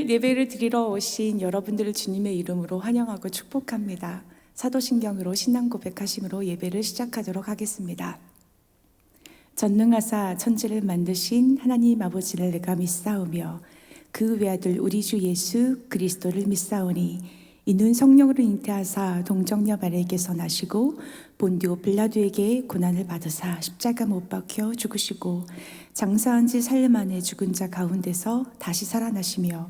오늘 예배를 드리러 오신 여러분들을 주님의 이름으로 환영하고 축복합니다. 사도신경으로 신앙 고백하심으로 예배를 시작하도록 하겠습니다. 전능하사 천지를 만드신 하나님 아버지를 내가 믿사오며 그 외아들 우리 주 예수 그리스도를 믿사오니 이는 성령으로 잉태하사 동정녀 마리아에게서 나시고 본디오 빌라도에게 고난을 받으사 십자가 못 박혀 죽으시고 장사한 지 4일 만에 죽은 자 가운데서 다시 살아나시며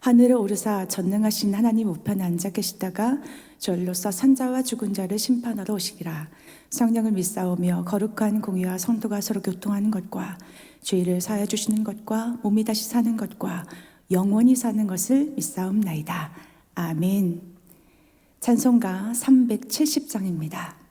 하늘에 오르사 전능하신 하나님 우편에 앉아 계시다가 저희로서 산자와 죽은 자를 심판하러 오시리라. 성령을 믿사오며 거룩한 공의와 성도가 서로 교통하는 것과 죄를 사하여 주시는 것과 몸이 다시 사는 것과 영원히 사는 것을 믿사옵나이다. 아멘. 찬송가 370장입니다.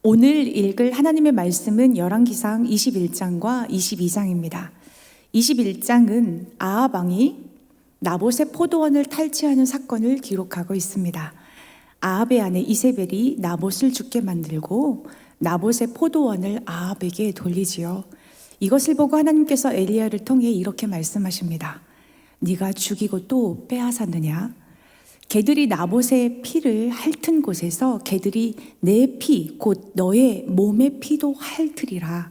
오늘 읽을 하나님의 말씀은 열왕기상 21장과 22장입니다. 21장은 아합 왕이 나봇의 포도원을 탈취하는 사건을 기록하고 있습니다. 아합의 아내 이세벨이 나봇을 죽게 만들고 나봇의 포도원을 아합에게 돌리지요. 이것을 보고 하나님께서 엘리야를 통해 이렇게 말씀하십니다. 네가 죽이고 또 빼앗았느냐? 개들이 나봇의 피를 핥은 곳에서 개들이 내 피, 곧 너의 몸의 피도 핥으리라.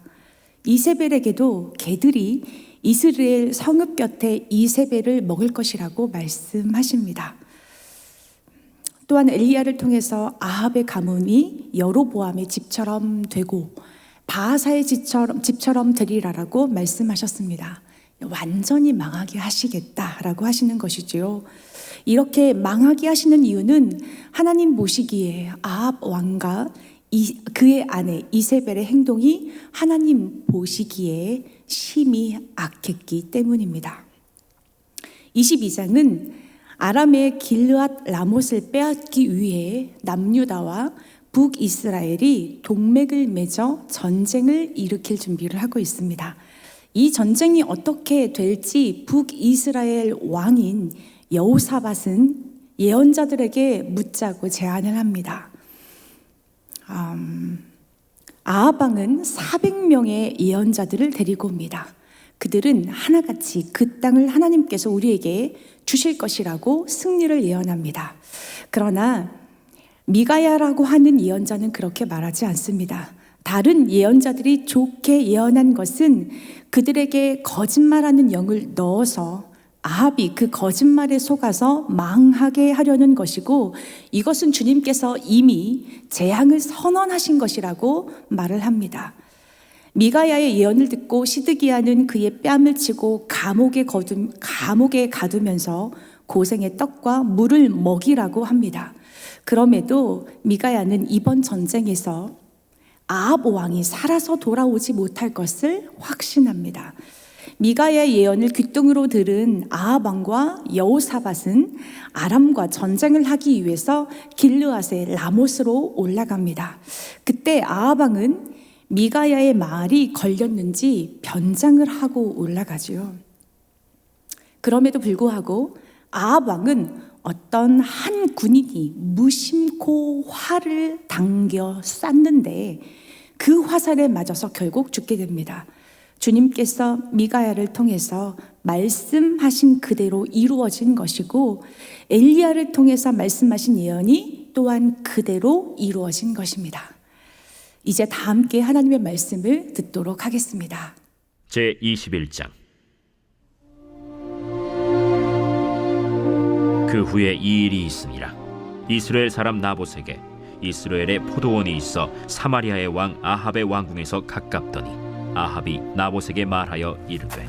이세벨에게도 개들이 이스라엘 성읍 곁에 이세벨을 먹을 것이라고 말씀하십니다. 또한 엘리야를 통해서 아합의 가문이 여로보암의 집처럼 되고 바하사의 집처럼 되리라라고 말씀하셨습니다. 완전히 망하게 하시겠다라고 하시는 것이지요. 이렇게 망하게 하시는 이유는 하나님 보시기에 아합 왕과 그의 아내 이세벨의 행동이 하나님 보시기에 심히 악했기 때문입니다. 22장은 아람의 길르앗 라못을 빼앗기 위해 남유다와 북이스라엘이 동맹을 맺어 전쟁을 일으킬 준비를 하고 있습니다. 이 전쟁이 어떻게 될지 북이스라엘 왕인 여호사밧은 예언자들에게 묻자고 제안을 합니다. 아합 왕은 400명의 예언자들을 데리고 옵니다. 그들은 하나같이 그 땅을 하나님께서 우리에게 주실 것이라고 승리를 예언합니다. 그러나 미가야라고 하는 예언자는 그렇게 말하지 않습니다. 다른 예언자들이 좋게 예언한 것은 그들에게 거짓말하는 영을 넣어서 아합이 그 거짓말에 속아서 망하게 하려는 것이고, 이것은 주님께서 이미 재앙을 선언하신 것이라고 말을 합니다. 미가야의 예언을 듣고 시드기야는 그의 뺨을 치고 감옥에 가두면서 고생의 떡과 물을 먹이라고 합니다. 그럼에도 미가야는 이번 전쟁에서 아합 왕이 살아서 돌아오지 못할 것을 확신합니다. 미가야의 예언을 귓등으로 들은 아합 왕과 여호사밧은 아람과 전쟁을 하기 위해서 길르앗의 라못으로 올라갑니다. 그때 아합 왕은 미가야의 말이 걸렸는지 변장을 하고 올라가죠. 그럼에도 불구하고 아합 왕은 어떤 한 군인이 무심코 활을 당겨 쐈는데 그 화살에 맞아서 결국 죽게 됩니다. 주님께서 미가야를 통해서 말씀하신 그대로 이루어진 것이고, 엘리야를 통해서 말씀하신 예언이 또한 그대로 이루어진 것입니다. 이제 다 함께 하나님의 말씀을 듣도록 하겠습니다. 제21장. 그 후에 이 일이 있으니라. 이스라엘 사람 나봇에게 이스라엘의 포도원이 있어 사마리아의 왕 아합의 왕궁에서 가깝더니 아합이 나봇에게 말하여 이르되,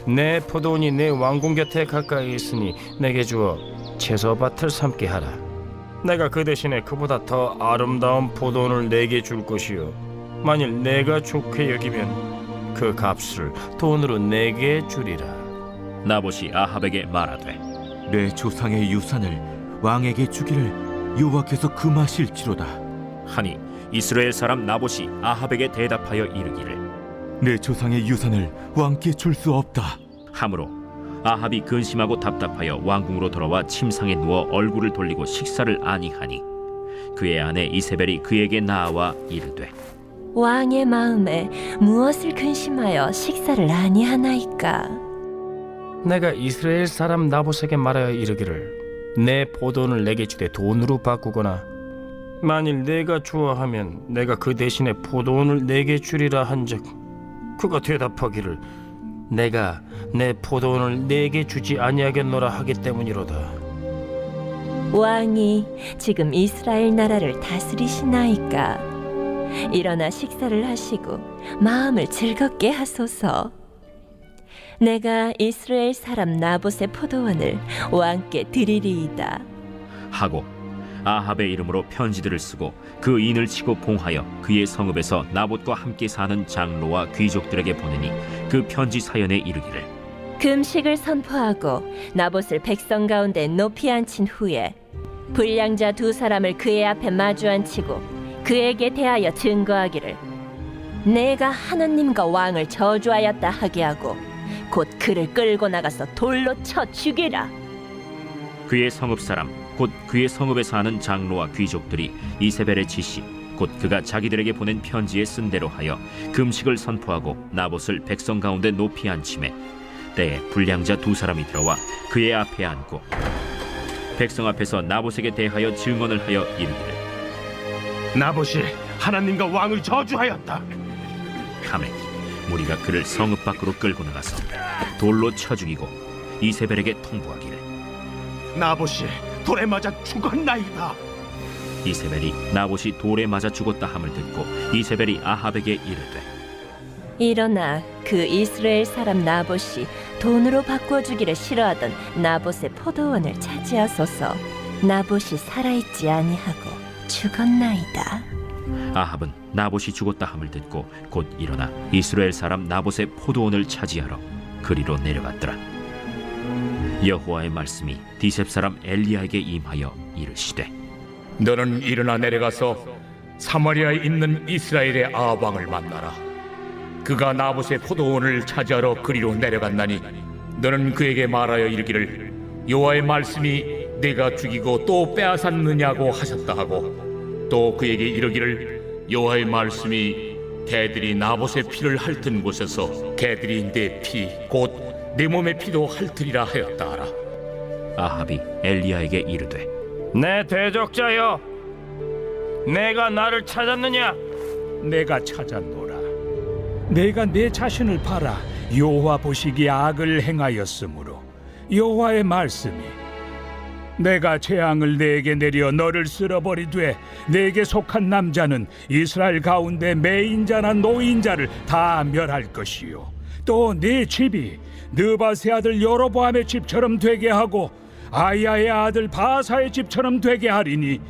내 포도원이 내 왕궁 곁에 가까이 있으니 내게 주어 채소밭을 삼게 하라. 내가 그 대신에 그보다 더 아름다운 포도원을 내게 줄 것이요, 만일 내가 좋게 여기면 그 값을 돈으로 내게 주리라. 나봇이 아합에게 말하되, 내 조상의 유산을 왕에게 주기를 여호와께서 금하실지로다 하니 이스라엘 사람 나봇이 아합에게 대답하여 이르기를, 내 조상의 유산을 왕께 줄 수 없다 하므로 아합이 근심하고 답답하여 왕궁으로 돌아와 침상에 누워 얼굴을 돌리고 식사를 아니하니 그의 아내 이세벨이 그에게 나와 이르되, 왕의 마음에 무엇을 근심하여 식사를 아니하나이까? 내가 이스라엘 사람 나봇에게 말하여 이르기를 내 포도원을 내게 주되 돈으로 바꾸거나, 만일 내가 좋아하면 내가 그 대신에 포도원을 내게 주리라 한즉, 그가 대답하기를 내가 내 포도원을 내게 주지 아니하겠노라 하기 때문이로다. 왕이 지금 이스라엘 나라를 다스리시나이까? 일어나 식사를 하시고 마음을 즐겁게 하소서. 내가 이스라엘 사람 나봇의 포도원을 왕께 드리리이다 하고 아합의 이름으로 편지들을 쓰고 그 인을 치고 봉하여 그의 성읍에서 나봇과 함께 사는 장로와 귀족들에게 보내니 그 편지 사연에 이르기를, 금식을 선포하고 나봇을 백성 가운데 높이 앉힌 후에 불량자 2사람을 그의 앞에 마주 앉히고 그에게 대하여 증거하기를, 내가 하느님과 왕을 저주하였다 하게 하고 곧 그를 끌고 나가서 돌로 쳐 죽이라. 그의 성읍 사람 곧 그의 성읍에 사는 장로와 귀족들이 이세벨의 지시 곧 그가 자기들에게 보낸 편지에 쓴 대로 하여 금식을 선포하고 나봇을 백성 가운데 높이 앉히매 때에 불량자 2사람이 들어와 그의 앞에 앉고 백성 앞에서 나봇에게 대하여 증언을 하여 이르기를 나봇이 하나님과 왕을 저주하였다. 하매 무리가 그를 성읍 밖으로 끌고 나가서 돌로 쳐 죽이고 이세벨에게 통보하기를 나봇이 돌에 맞아 죽었나이다. 이세벨이 나봇이 돌에 맞아 죽었다 함을 듣고 이세벨이 아합에게 이르되 일어나 그 이스라엘 사람 나봇이 돈으로 바꿔주기를 싫어하던 나봇의 포도원을 차지하소서. 나봇이 살아있지 아니하고 죽었나이다. 아합은 나봇이 죽었다 함을 듣고 곧 일어나 이스라엘 사람 나봇의 포도원을 차지하러 그리로 내려갔더라. 여호와의 말씀이 디셉 사람 엘리야에게 임하여 이르시되 너는 일어나 내려가서 사마리아에 있는 이스라엘의 아합 왕을 만나라. 그가 나봇의 포도원을 차지하러 그리로 내려갔나니 너는 그에게 말하여 이르기를 여호와의 말씀이 내가 죽이고 또 빼앗았느냐고 하셨다 하고 또 그에게 이르기를 여호와의 말씀이 개들이 나봇의 피를 핥은 곳에서 개들이 내 피 곧 내 몸의 피도 핥으리라 하였다 하라. 아합이 엘리야에게 이르되 내 대적자여, 내가 나를 찾았느냐? 내가 찾았노라. 내가 내 자신을 팔아 여호와 보시기에 악을 행하였으므로 여호와의 말씀이 내가 재앙을 내게 내려 너를 쓸어버리되 내게 속한 남자는 이스라엘 가운데 매인자나 노인자를 다 멸할 것이요 또 네 집이 느바세 아들 여로보암의 집처럼 되게 하고 아야의 아들 바사의 집처럼 되게 하리니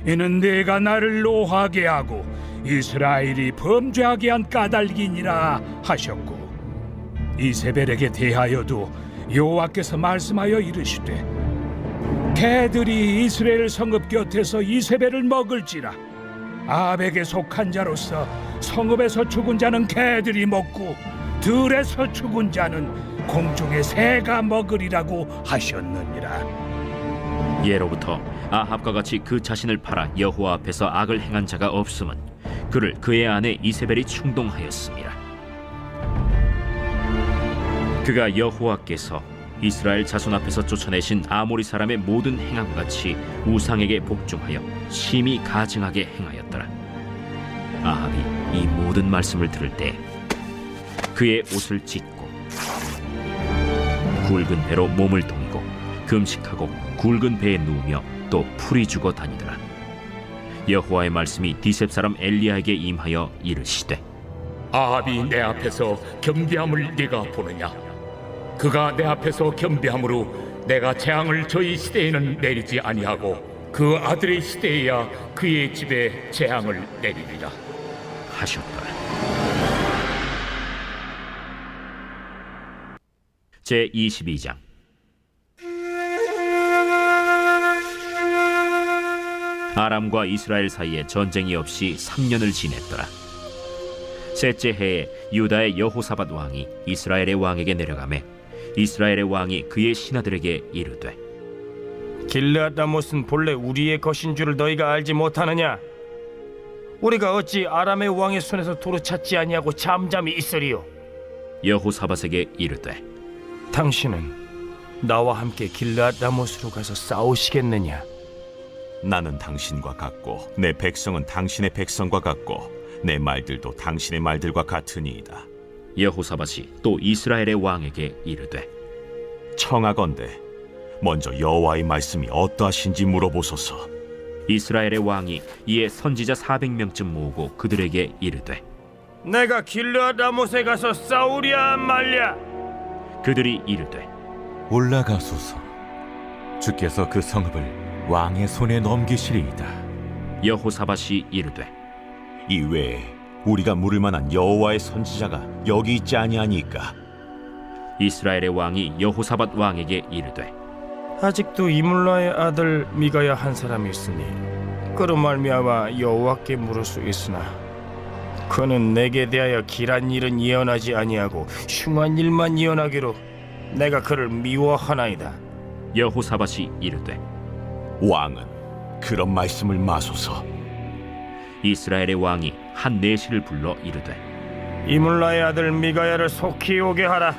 이는 내가 나를 노하게 하고 이스라엘이 범죄하게 한 까닭이니라 하셨고 이세벨에게 대하여도 여호와께서 말씀하여 이르시되 개들이 이스라엘 성읍 곁에서 이세벨을 먹을지라 아합에게 속한 자로서 성읍에서 죽은 자는 개들이 먹고 들에서 죽은 자는 공중의 새가 먹으리라고 하셨느니라. 예로부터 아합과 같이 그 자신을 팔아 여호와 앞에서 악을 행한 자가 없음은 그를 그의 아내 이세벨이 충동하였습니다. 그가 여호와께서 이스라엘 자손 앞에서 쫓아내신 아모리 사람의 모든 행함과 같이 우상에게 복종하여 심히 가증하게 행하였더라. 아합이 이 모든 말씀을 들을 때 그의 옷을 찢고 굵은 배로 몸을 동이고 금식하고 굵은 배에 누우며 또 풀이 죽어 다니더라. 여호와의 말씀이 디셉 사람 엘리야에게 임하여 이르시되 아합이 내 앞에서 겸비함을 네가 보느냐? 그가 내 앞에서 겸비함으로 내가 재앙을 저희 시대에는 내리지 아니하고 그 아들의 시대에야 그의 집에 재앙을 내리리라 하셨더라. 제22장 아람과 이스라엘 사이에 전쟁이 없이 3년을 지냈더라. 셋째 해에 유다의 여호사밧 왕이 이스라엘의 왕에게 내려가매 이스라엘의 왕이 그의 신하들에게 이르되 길르앗 라못은 본래 우리의 것인 줄을 너희가 알지 못하느냐? 우리가 어찌 아람의 왕의 손에서 도로 찾지 아니하고 잠잠히 있으리요? 여호사밧에게 이르되 당신은 나와 함께 길르앗 라못으로 가서 싸우시겠느냐? 나는 당신과 같고 내 백성은 당신의 백성과 같고 내 말들도 당신의 말들과 같으니이다. 여호사밧이 또 이스라엘의 왕에게 이르되 청하건대 먼저 여호와의 말씀이 어떠하신지 물어보소서. 이스라엘의 왕이 이에 선지자 400명쯤 모으고 그들에게 이르되 내가 길르앗 라못에 가서 싸우랴 말랴? 그들이 이르되 올라가소서. 주께서 그 성읍을 왕의 손에 넘기시리이다. 여호사밧이 이르되 이외에 우리가 물을 만한 여호와의 선지자가 여기 있지 아니하니까. 이스라엘의 왕이 여호사밧 왕에게 이르되 아직도 이물라의 아들 미가야 한 사람이 있으니 그로 말미암아 여호와께 물을 수 있으나 그는 내게 대하여 길한 일은 예언하지 아니하고 흉한 일만 예언하기로 내가 그를 미워하나이다. 여호사밧이 이르되 왕은 그런 말씀을 마소서. 이스라엘의 왕이 한 내시를 불러 이르되 이물라의 아들 미가야를 속히 오게 하라.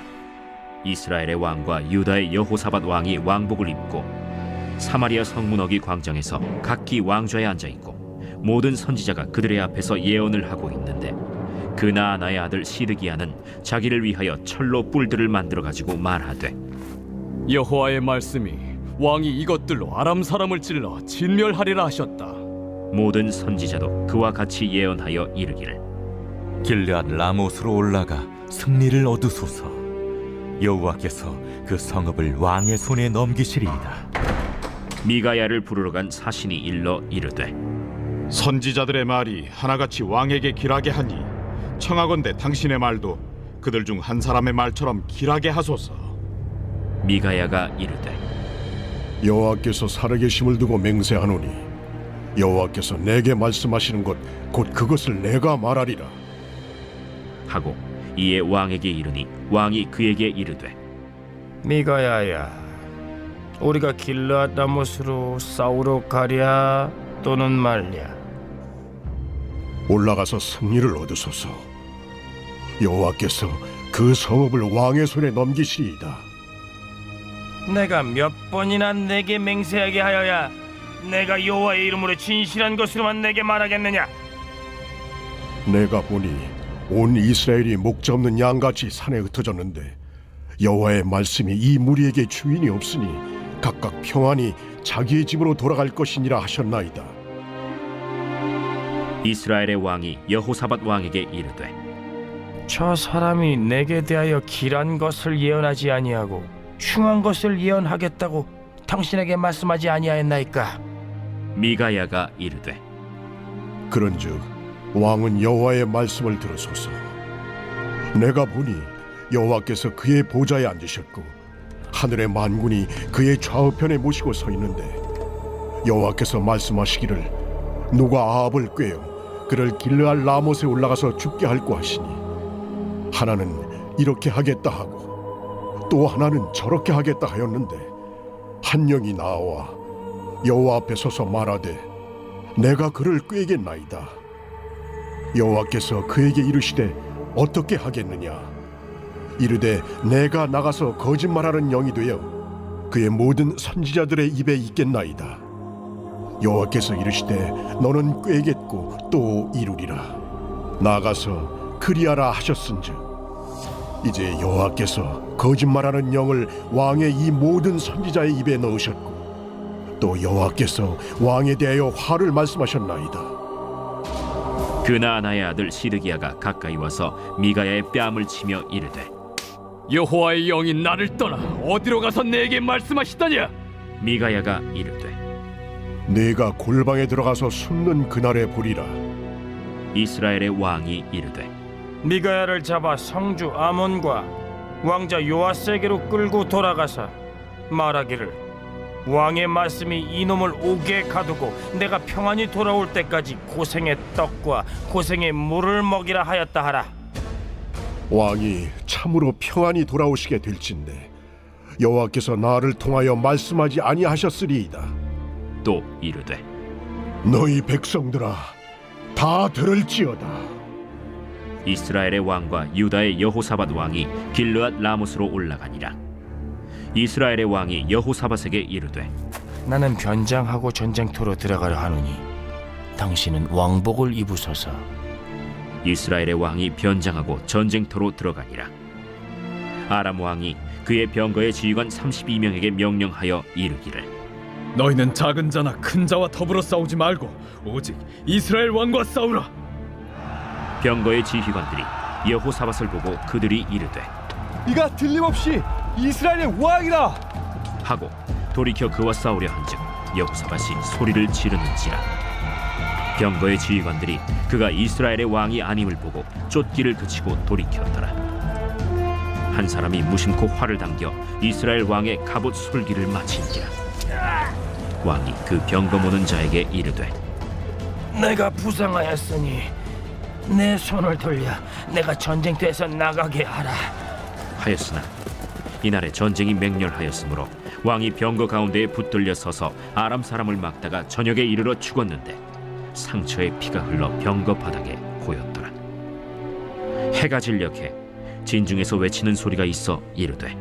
이스라엘의 왕과 유다의 여호사밧 왕이 왕복을 입고 사마리아 성문어기 광장에서 각기 왕좌에 앉아 있고 모든 선지자가 그들의 앞에서 예언을 하고 있는데 그나아나의 아들 시드기야는 자기를 위하여 철로 뿔들을 만들어 가지고 말하되 여호와의 말씀이 왕이 이것들로 아람 사람을 찔러 진멸하리라 하셨다. 모든 선지자도 그와 같이 예언하여 이르기를 길르앗 라못으로 올라가 승리를 얻으소서. 여호와께서 그 성읍을 왕의 손에 넘기시리이다. 미가야를 부르러 간 사신이 일러 이르되 선지자들의 말이 하나같이 왕에게 길하게 하니 청하건대 당신의 말도 그들 중 한 사람의 말처럼 길하게 하소서. 미가야가 이르되 여호와께서 살아계심을 두고 맹세하노니 여호와께서 내게 말씀하시는 것 곧 그것을 내가 말하리라. 하고 이에 왕에게 이르니 왕이 그에게 이르되 미가야야, 우리가 길르앗 라못으로 싸우러 가랴 또는 말랴? 올라가서 승리를 얻으소서. 여호와께서 그 성읍을 왕의 손에 넘기시리이다. 내가 몇 번이나 내게 맹세하게 하여야 내가 여호와의 이름으로 진실한 것으로만 내게 말하겠느냐? 내가 보니 온 이스라엘이 목자 없는 양같이 산에 흩어졌는데 여호와의 말씀이 이 무리에게 주인이 없으니 각각 평안히 자기의 집으로 돌아갈 것이니라 하셨나이다. 이스라엘의 왕이 여호사밧 왕에게 이르되 저 사람이 내게 대하여 길한 것을 예언하지 아니하고 흉한 것을 예언하겠다고 당신에게 말씀하지 아니하였나이까? 미가야가 이르되 그런즉 왕은 여호와의 말씀을 들으소서. 내가 보니 여호와께서 그의 보좌에 앉으셨고 하늘의 만군이 그의 좌우편에 모시고 서 있는데 여호와께서 말씀하시기를 누가 아합을 꾀어 그를 길르앗 라못에 올라가서 죽게 할고 하시니 하나는 이렇게 하겠다 하고 또 하나는 저렇게 하겠다 하였는데 한 영이 나와 여호와 앞에 서서 말하되 내가 그를 꾀겠나이다. 여호와께서 그에게 이르시되 어떻게 하겠느냐? 이르되 내가 나가서 거짓말하는 영이 되어 그의 모든 선지자들의 입에 있겠나이다. 여호와께서 이르시되 너는 꾀겠고 또 이루리라. 나가서 그리하라 하셨은즉 이제 여호와께서 거짓말하는 영을 왕의 이 모든 선지자의 입에 넣으셨고 또 여호와께서 왕에 대하여 화를 말씀하셨나이다. 그나아나의 아들 시드기야가 가까이 와서 미가야의 뺨을 치며 이르되 여호와의 영이 나를 떠나 어디로 가서 내게 말씀하시더냐? 미가야가 이르되 내가 골방에 들어가서 숨는 그날에 보리라. 이스라엘의 왕이 이르되 미가야를 잡아 성주 아몬과 왕자 요아스에게로 끌고 돌아가서 말하기를 왕의 말씀이 이놈을 옥에 가두고 내가 평안히 돌아올 때까지 고생의 떡과 고생의 물을 먹이라 하였다 하라. 왕이 참으로 평안히 돌아오시게 될진데 여호와께서 나를 통하여 말씀하지 아니하셨으리이다. 또 이르되 너희 백성들아 다 들을지어다. 이스라엘의 왕과 유다의 여호사밧 왕이 길르앗 라못으로 올라가니라. 이스라엘의 왕이 여호사밧에게 이르되 나는 변장하고 전쟁터로 들어가려 하노니 당신은 왕복을 입으소서. 이스라엘의 왕이 변장하고 전쟁터로 들어가니라. 아람 왕이 그의 병거의 지휘관 32명에게 명령하여 이르기를 너희는 작은 자나 큰 자와 더불어 싸우지 말고 오직 이스라엘 왕과 싸우라. 병거의 지휘관들이 여호사밧을 보고 그들이 이르되 이가 틀림없이 이스라엘의 왕이라 하고 돌이켜 그와 싸우려 한즉 여호사밧이 소리를 지르는지라. 병거의 지휘관들이 그가 이스라엘의 왕이 아님을 보고 쫓기를 그치고 돌이켰더라. 한 사람이 무심코 활을 당겨 이스라엘 왕의 갑옷 솔기를 마친지라. 왕이 그 병거 모는 자에게 이르되 내가 부상하였으니 내 손을 돌려 내가 전쟁터에서 나가게 하라 하였으나 이날에 전쟁이 맹렬하였으므로 왕이 병거 가운데에 붙들려 서서 아람 사람을 막다가 저녁에 이르러 죽었는데 상처에 피가 흘러 병거 바닥에 고였더라. 해가 진녘에 진중에서 외치는 소리가 있어 이르되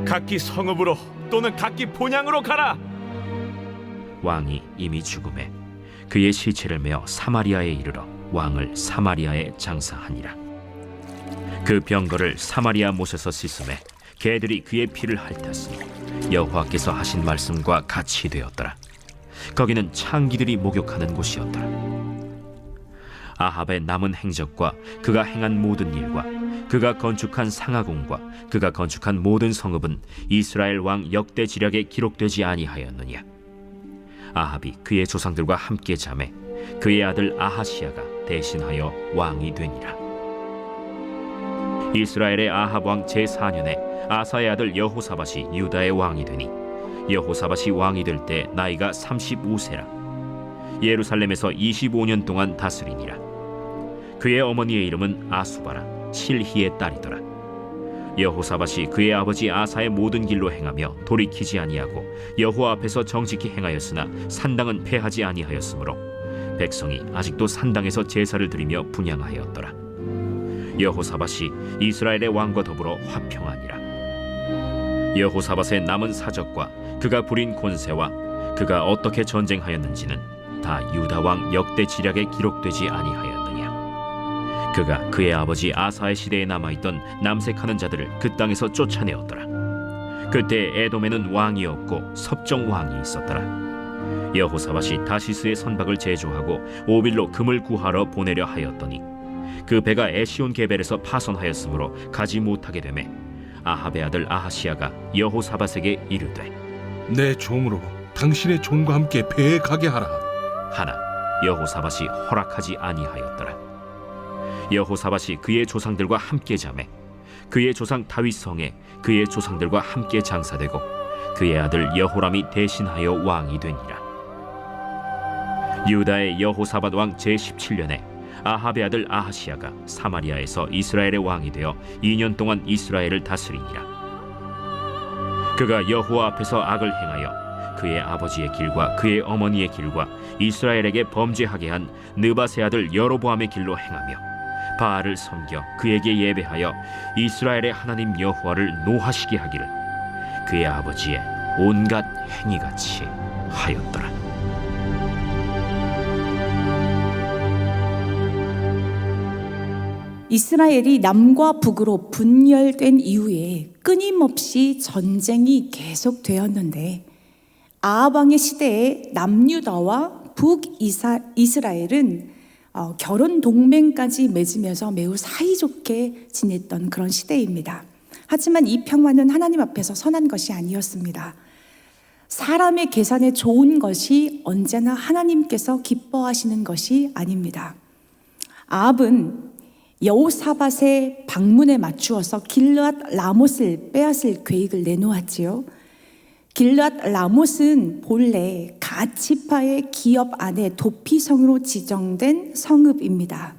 각기 성읍으로 또는 각기 본향으로 가라. 왕이 이미 죽음에 그의 시체를 메어 사마리아에 이르러 왕을 사마리아에 장사하니라. 그 병거를 사마리아 못에서 씻음에 개들이 그의 피를 핥았으니 여호와께서 하신 말씀과 같이 되었더라. 거기는 창기들이 목욕하는 곳이었더라. 아합의 남은 행적과 그가 행한 모든 일과 그가 건축한 상하궁과 그가 건축한 모든 성읍은 이스라엘 왕 역대 지략에 기록되지 아니하였느냐. 아합이 그의 조상들과 함께 잠에 그의 아들 아하시야가 대신하여 왕이 되니라. 이스라엘의 아합 왕 제4년에 아사의 아들 여호사밧이 유다의 왕이 되니 여호사밧이 왕이 될 때 나이가 35세라. 예루살렘에서 25년 동안 다스리니라. 그의 어머니의 이름은 아수바라 실히의 딸이더라. 여호사밧이 그의 아버지 아사의 모든 길로 행하며 돌이키지 아니하고 여호와 앞에서 정직히 행하였으나 산당은 패하지 아니하였으므로 백성이 아직도 산당에서 제사를 드리며 분향하였더라. 여호사밧이 이스라엘의 왕과 더불어 화평하니라. 여호사밧의 남은 사적과 그가 부린 권세와 그가 어떻게 전쟁하였는지는 다 유다 왕 역대 지략에 기록되지 아니하였느냐. 그가 그의 아버지 아사의 시대에 남아있던 남색하는 자들을 그 땅에서 쫓아내었더라. 그때 에돔에는 왕이 없고 섭정 왕이 있었더라. 여호사밧이 다시스의 선박을 제조하고 오빌로 금을 구하러 보내려 하였더니 그 배가 에시온 게벨에서 파손하였으므로 가지 못하게 되매 아합의 아들 아하시야가 여호사밧에게 이르되 내 종으로 당신의 종과 함께 배에 가게 하라 하나 여호사밧이 허락하지 아니하였더라. 여호사밧이 그의 조상들과 함께 잠에 그의 조상 다윗 성에 그의 조상들과 함께 장사되고 그의 아들 여호람이 대신하여 왕이 되니라. 유다의 여호사밧 왕 제17년에 아합의 아들 아하시야가 사마리아에서 이스라엘의 왕이 되어 2년 동안 이스라엘을 다스리니라. 그가 여호와 앞에서 악을 행하여 그의 아버지의 길과 그의 어머니의 길과 이스라엘에게 범죄하게 한 느밧의 아들 여로보암의 길로 행하며 바알을 섬겨 그에게 예배하여 이스라엘의 하나님 여호와를 노하시게 하기를 그의 아버지의 온갖 행위같이 하였더라. 이스라엘이 남과 북으로 분열된 이후에 끊임없이 전쟁이 계속되었는데 아합 왕의 시대에 남유다와 북이스라엘은 결혼 동맹까지 맺으면서 매우 사이좋게 지냈던 그런 시대입니다. 하지만 이 평화는 하나님 앞에서 선한 것이 아니었습니다. 사람의 계산에 좋은 것이 언제나 하나님께서 기뻐하시는 것이 아닙니다. 아합은 여호사밧의 방문에 맞추어서 길르앗 라못을 빼앗을 계획을 내놓았지요. 길르앗 라못은 본래 갓 지파의 기업 안에 도피성으로 지정된 성읍입니다.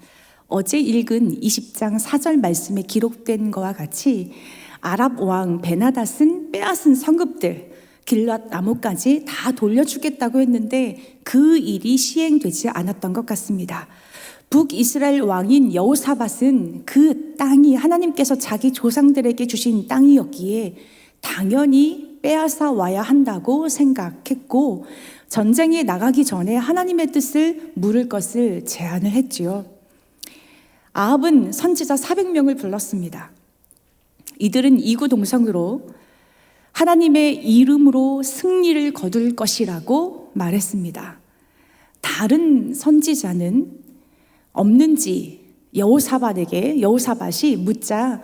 어제 읽은 20장 4절 말씀에 기록된 것과 같이 아랍 왕 베나닷은 빼앗은 성읍들 길르앗 라못까지 다 돌려주겠다고 했는데 그 일이 시행되지 않았던 것 같습니다. 북이스라엘 왕인 여호사밧은 그 땅이 하나님께서 자기 조상들에게 주신 땅이었기에 당연히 빼앗아 와야 한다고 생각했고 전쟁에 나가기 전에 하나님의 뜻을 물을 것을 제안을 했지요. 아합은 선지자 400명을 불렀습니다. 이들은 이구동성으로 하나님의 이름으로 승리를 거둘 것이라고 말했습니다. 다른 선지자는 없는지 여호사밧이 묻자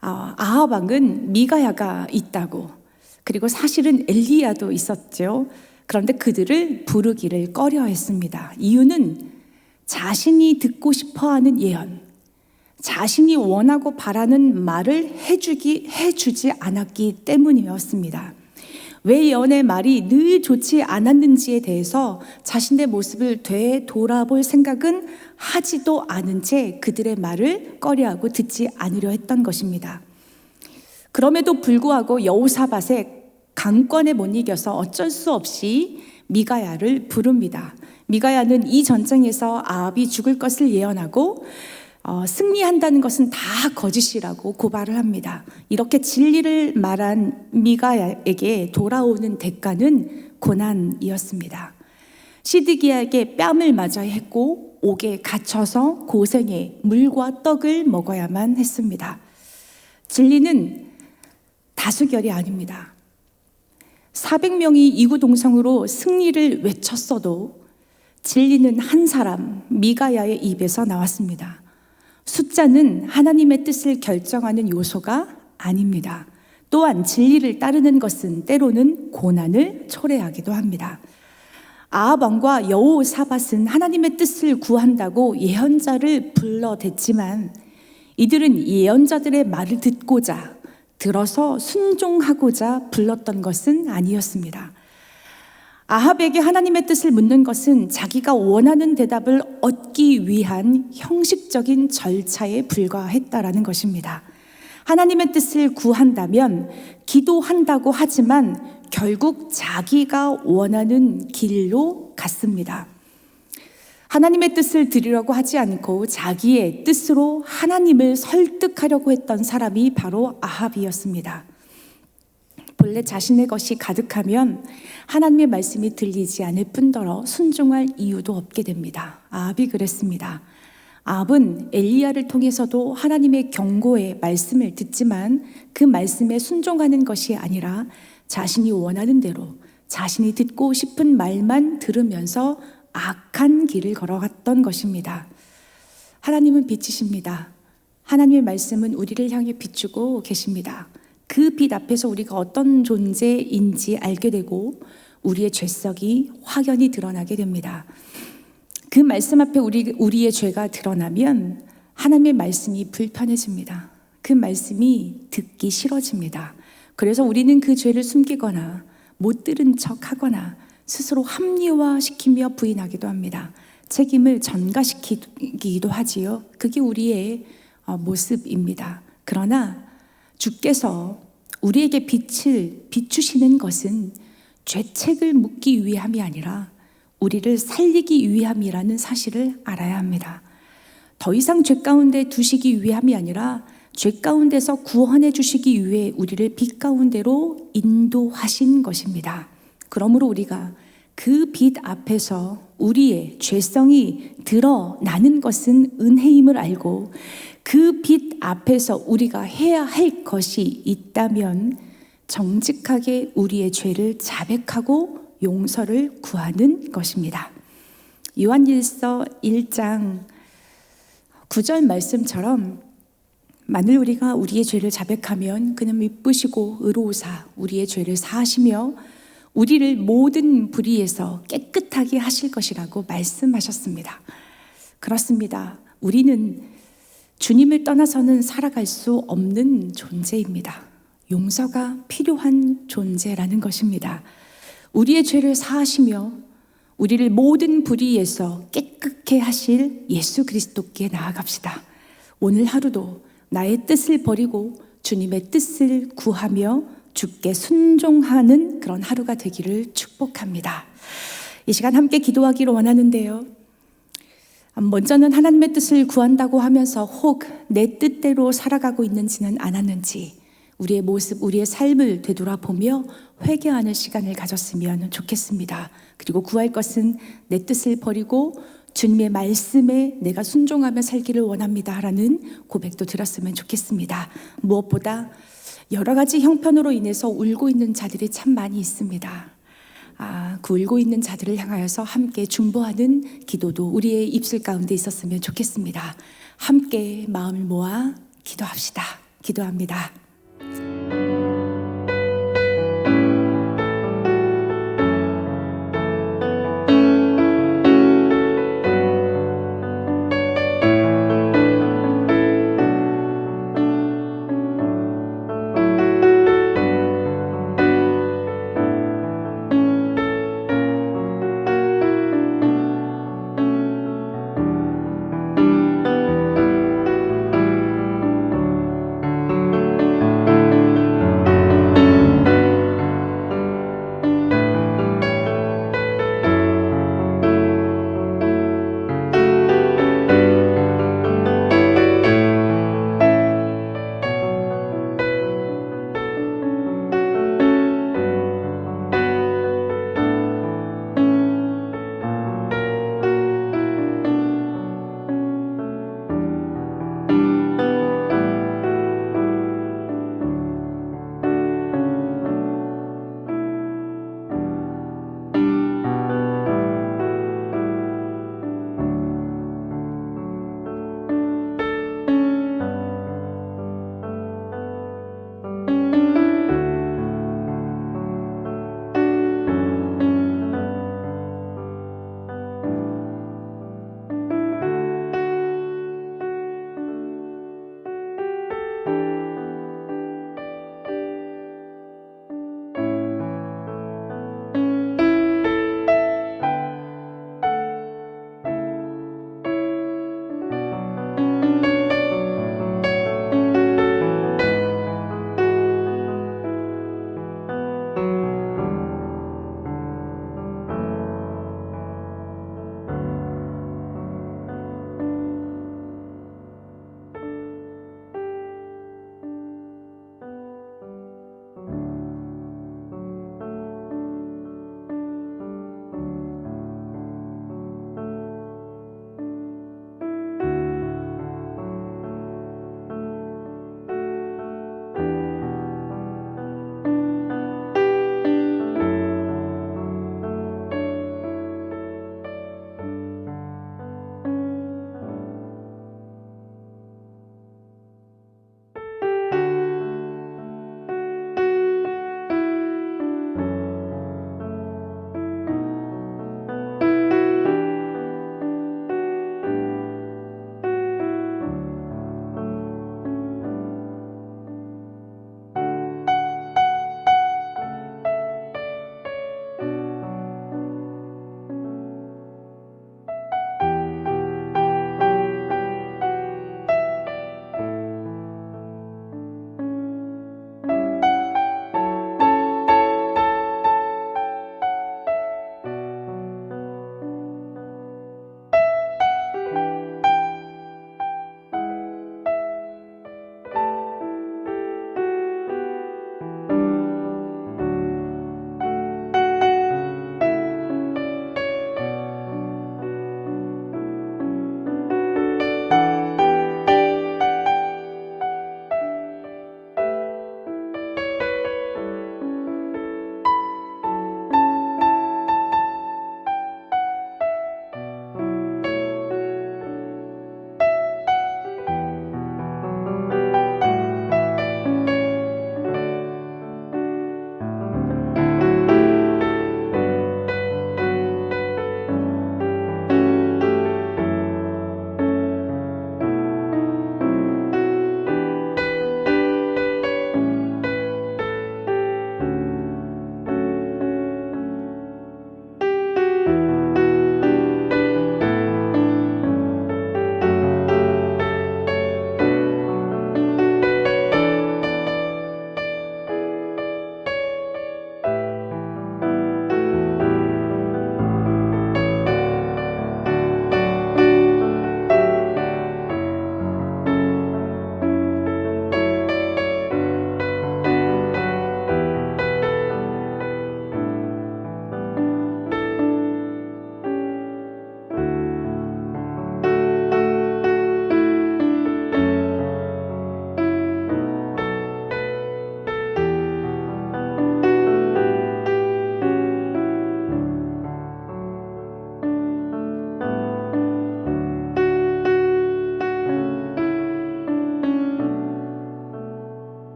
아합 왕은 미가야가 있다고, 그리고 사실은 엘리야도 있었죠. 그런데 그들을 부르기를 꺼려했습니다. 이유는 자신이 듣고 싶어하는 예언, 자신이 원하고 바라는 말을 해주지 않았기 때문이었습니다. 왜 예언의 말이 늘 좋지 않았는지에 대해서 자신의 모습을 되돌아볼 생각은 하지도 않은 채 그들의 말을 꺼려하고 듣지 않으려 했던 것입니다. 그럼에도 불구하고 여호사밧의 강권에 못 이겨서 어쩔 수 없이 미가야를 부릅니다. 미가야는 이 전쟁에서 아합이 죽을 것을 예언하고 승리한다는 것은 다 거짓이라고 고발을 합니다. 이렇게 진리를 말한 미가야에게 돌아오는 대가는 고난이었습니다. 시드기야에게 뺨을 맞아야 했고 옥에 갇혀서 고생해 물과 떡을 먹어야만 했습니다. 진리는 다수결이 아닙니다. 400명이 이구동성으로 승리를 외쳤어도 진리는 한 사람 미가야의 입에서 나왔습니다. 숫자는 하나님의 뜻을 결정하는 요소가 아닙니다. 또한 진리를 따르는 것은 때로는 고난을 초래하기도 합니다. 아합 왕과 여호사밧은 하나님의 뜻을 구한다고 예언자를 불러댔지만 이들은 예언자들의 말을 듣고자 들어서 순종하고자 불렀던 것은 아니었습니다. 아합에게 하나님의 뜻을 묻는 것은 자기가 원하는 대답을 얻기 위한 형식적인 절차에 불과했다라는 것입니다. 하나님의 뜻을 구한다면 기도한다고 하지만 결국 자기가 원하는 길로 갔습니다. 하나님의 뜻을 들으려고 하지 않고 자기의 뜻으로 하나님을 설득하려고 했던 사람이 바로 아합이었습니다. 본래 자신의 것이 가득하면 하나님의 말씀이 들리지 않을 뿐더러 순종할 이유도 없게 됩니다. 아합이 그랬습니다. 아합은 엘리야를 통해서도 하나님의 경고의 말씀을 듣지만 그 말씀에 순종하는 것이 아니라 자신이 원하는 대로 자신이 듣고 싶은 말만 들으면서 악한 길을 걸어갔던 것입니다. 하나님은 빛이십니다. 하나님의 말씀은 우리를 향해 비추고 계십니다. 그 빛 앞에서 우리가 어떤 존재인지 알게 되고 우리의 죄성이 확연히 드러나게 됩니다. 그 말씀 앞에 우리의 죄가 드러나면 하나님의 말씀이 불편해집니다. 그 말씀이 듣기 싫어집니다. 그래서 우리는 그 죄를 숨기거나 못 들은 척하거나 스스로 합리화시키며 부인하기도 합니다. 책임을 전가시키기도 하지요. 그게 우리의 모습입니다. 그러나 주께서 우리에게 빛을 비추시는 것은 죄책을 묻기 위함이 아니라 우리를 살리기 위함이라는 사실을 알아야 합니다. 더 이상 죄 가운데 두시기 위함이 아니라 죄 가운데서 구원해 주시기 위해 우리를 빛 가운데로 인도하신 것입니다. 그러므로 우리가 그 빛 앞에서 우리의 죄성이 드러나는 것은 은혜임을 알고 그 빛 앞에서 우리가 해야 할 것이 있다면 정직하게 우리의 죄를 자백하고 용서를 구하는 것입니다. 요한일서 1장 9절 말씀처럼 만일 우리가 우리의 죄를 자백하면 그는 미쁘시고 의로우사 우리의 죄를 사하시며 우리를 모든 불의에서 깨끗하게 하실 것이라고 말씀하셨습니다. 그렇습니다. 우리는 주님을 떠나서는 살아갈 수 없는 존재입니다. 용서가 필요한 존재라는 것입니다. 우리의 죄를 사하시며 우리를 모든 불의에서 깨끗게 하실 예수 그리스도께 나아갑시다. 오늘 하루도 나의 뜻을 버리고 주님의 뜻을 구하며 주께 순종하는 그런 하루가 되기를 축복합니다. 이 시간 함께 기도하기를 원하는데요. 먼저는 하나님의 뜻을 구한다고 하면서 혹 내 뜻대로 살아가고 있는지는 않았는지 우리의 모습, 우리의 삶을 되돌아보며 회개하는 시간을 가졌으면 좋겠습니다. 그리고 구할 것은 내 뜻을 버리고 주님의 말씀에 내가 순종하며 살기를 원합니다 라는 고백도 들었으면 좋겠습니다. 무엇보다 여러 가지 형편으로 인해서 울고 있는 자들이 참 많이 있습니다. 그 울고 있는 자들을 향하여서 함께 중보하는 기도도 우리의 입술 가운데 있었으면 좋겠습니다. 함께 마음을 모아 기도합시다. 기도합니다.